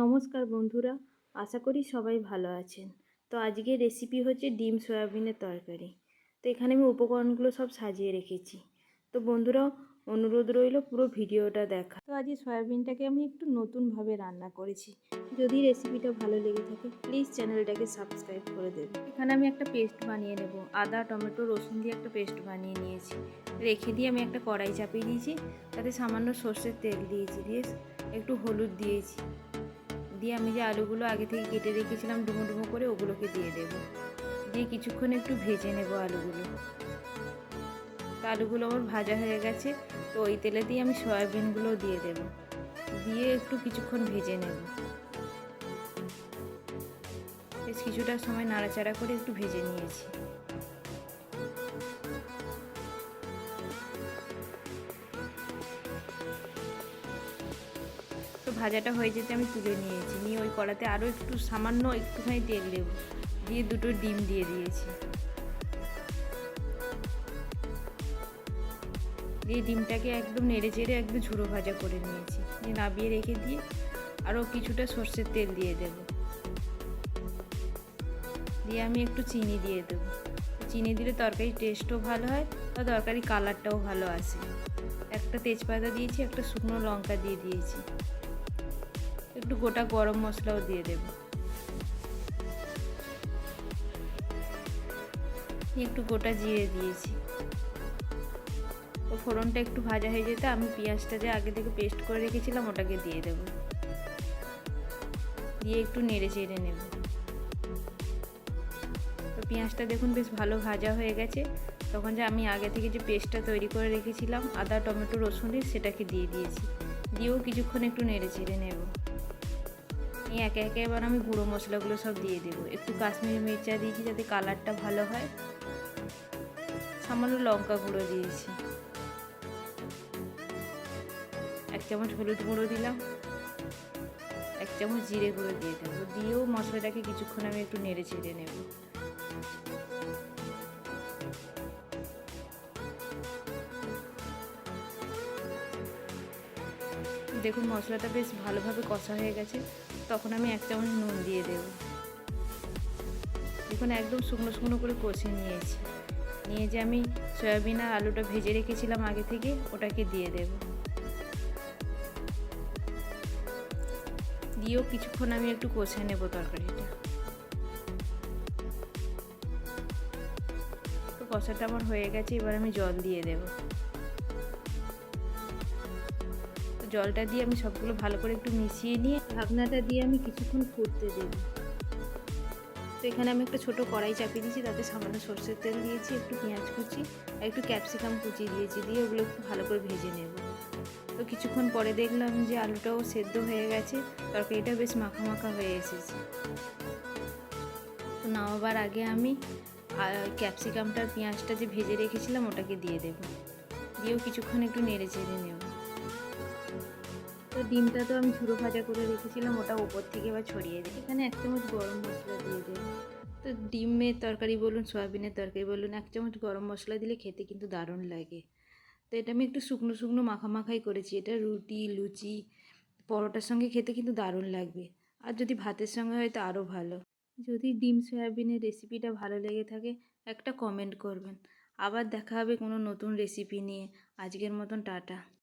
নমস্কার বন্ধুরা, আশা করি সবাই ভালো আছেন। তো আজকের রেসিপি হচ্ছে ডিম সয়াবিনের তরকারি। তো এখানে আমি উপকরণগুলো সব সাজিয়ে রেখেছি। তো বন্ধুরা, অনুরোধ রইল পুরো ভিডিওটা দেখা। তো আজকে সয়াবিনটাকে আমি একটু নতুনভাবে রান্না করেছি। যদি রেসিপিটা ভালো লেগে থাকে প্লিজ চ্যানেলটাকে সাবস্ক্রাইব করে দেবেন। এখানে আমি একটা পেস্ট বানিয়ে নেব। আদা, টমেটো, রসুন দিয়ে একটা পেস্ট বানিয়ে নিয়েছি। রেখে দিয়ে আমি একটা কড়াই চাপিয়ে দিয়েছি, তাতে সামান্য সর্ষের তেল দিয়েছি, দিয়ে একটু হলুদ দিয়েছি। দিয়ে আমি যে আলুগুলো আগে থেকে কেটে রেখেছিলাম ডুমো ডুমো করে, ওগুলোকে দিয়ে দেবো। দিয়ে কিছুক্ষণ একটু ভেজে নেব আলুগুলো। তো আলুগুলো আমার ভাজা হয়ে গেছে। তো ওই তেলে দিয়ে আমি সয়াবিনগুলো দিয়ে দেব, দিয়ে একটু কিছুক্ষণ ভেজে নেব। বেশ কিছুটা সময় নাড়াচাড়া করে একটু ভেজে নিয়েছি। তো ভাজাটা হয়ে যেতে আমি তুলে নিয়েছি। নিয়ে ওই কড়াতে আরও একটু সামান্য একটুখানি তেল দেব, দিয়ে দুটো ডিম দিয়ে দিয়েছি। দিয়ে ডিমটাকে একদম নেড়ে চেড়ে একদম ঝুড়ো ভাজা করে নিয়েছি। দিয়ে নাবিয়ে রেখে দিয়ে আরও কিছুটা সর্ষের তেল দিয়ে দেব। দিয়ে আমি একটু চিনি দিয়ে দেবো। চিনি দিলে তরকারির টেস্টও ভালো হয় আর তরকারি কালারটাও ভালো আসে। একটা তেজপাতা দিয়েছি, একটা শুকনো লঙ্কা দিয়ে দিয়েছি, একটু গোটা গরম মশলাও দিয়ে দেব। একটু গোটা জিরে দিয়েছি। তো ফোড়নটা একটু ভাজা হয়ে যেতে আমি পেঁয়াজটা যে আগে থেকে পেস্ট করে রেখেছিলাম ওটাকে দিয়ে দেব। দিয়ে একটু নেড়ে চেড়ে নেব। তো পেঁয়াজটা দেখুন বেশ ভালো ভাজা হয়ে গেছে। তখন যে আমি আগে থেকে যে পেস্টটা তৈরি করে রেখেছিলাম আদা, টমেটো, রসুনের, সেটাকে দিয়ে দিয়েছি। দিয়েও কিছুক্ষণ একটু নেড়ে চেড়ে নেব। এই একে একে এবার আমি গুঁড়ো মশলাগুলো সব দিয়ে দেবো। একটু কাশ্মীরি মির্চা দিয়েছি যাতে কালারটা ভালো হয়। সামান্য লঙ্কা গুঁড়ো দিয়েছি। 1 চামচ হলুদ গুঁড়ো দিলাম। 1 চামচ জিরে গুঁড়ো দিয়ে দেবো। দিয়েও মশলাটাকে কিছুক্ষণ আমি একটু নেড়ে চেড়ে নেব। দেখুন মশলাটা বেশ ভালোভাবে কষা হয়ে গেছে। তখন আমি 1 চামচ নুন দিয়ে দেব। দেখুন একদম শুকনো শুকনো করে কষে নিয়েছি। নিয়ে যে আমি সয়াবিন আর আলুটা ভেজে রেখেছিলাম আগে থেকে, ওটাকে দিয়ে দেব। দিয়েও কিছুক্ষণ আমি একটু কষে নেব তরকারিটা। তো কষাটা আমার হয়ে গেছে, এবার আমি জল দিয়ে দেব। তো জলটা দিয়ে আমি সবগুলো ভালো করে একটু মিশিয়ে নিয়ে ঢাকনাটা দিয়ে আমি কিছুক্ষণ ফুটতে দেব। তো এখানে আমি একটা ছোটো কড়াই চাপিয়ে দিয়েছি, তাতে সামান্য সর্ষের তেল দিয়েছি, একটু পেঁয়াজ কুচি আর একটু ক্যাপসিকাম কুচি দিয়েছি। দিয়ে ওগুলো একটু ভালো করে ভেজে নেব। তো কিছুক্ষণ পরে দেখলাম যে আলুটাও সেদ্ধ হয়ে গেছে, তরকারিটা বেশ মাখা মাখা হয়ে এসেছে। তো নামাবার আগে আমি ক্যাপসিকামটার পেঁয়াজটা যে ভেজে রেখেছিলাম ওটাকে দিয়ে দেব। দিয়েও কিছুক্ষণ একটু নেড়ে চেড়ে নেব। তো ডিমটা তো আমি ঝুড়ো ভাজা করে রেখেছিলাম, ওটা ওপর থেকে এবার ছড়িয়ে দিই। এখানে 1 চামচ গরম মশলা দিয়ে দেব। তো ডিমের তরকারি বলুন, সয়াবিনের তরকারি বলুন, 1 চামচ গরম মশলা দিলে খেতে কিন্তু দারুণ লাগে। তো এটা আমি একটু শুকনো শুকনো মাখামাখাই করেছি। এটা রুটি, লুচি, পরোটার সঙ্গে খেতে কিন্তু দারুণ লাগবে। আর যদি ভাতের সঙ্গে হয় তো আরও ভালো। যদি ডিম সয়াবিনের রেসিপিটা ভালো লেগে থাকে একটা কমেন্ট করবেন। আবার দেখা হবে কোনো নতুন রেসিপি নিয়ে। আজকের মতন টাটা।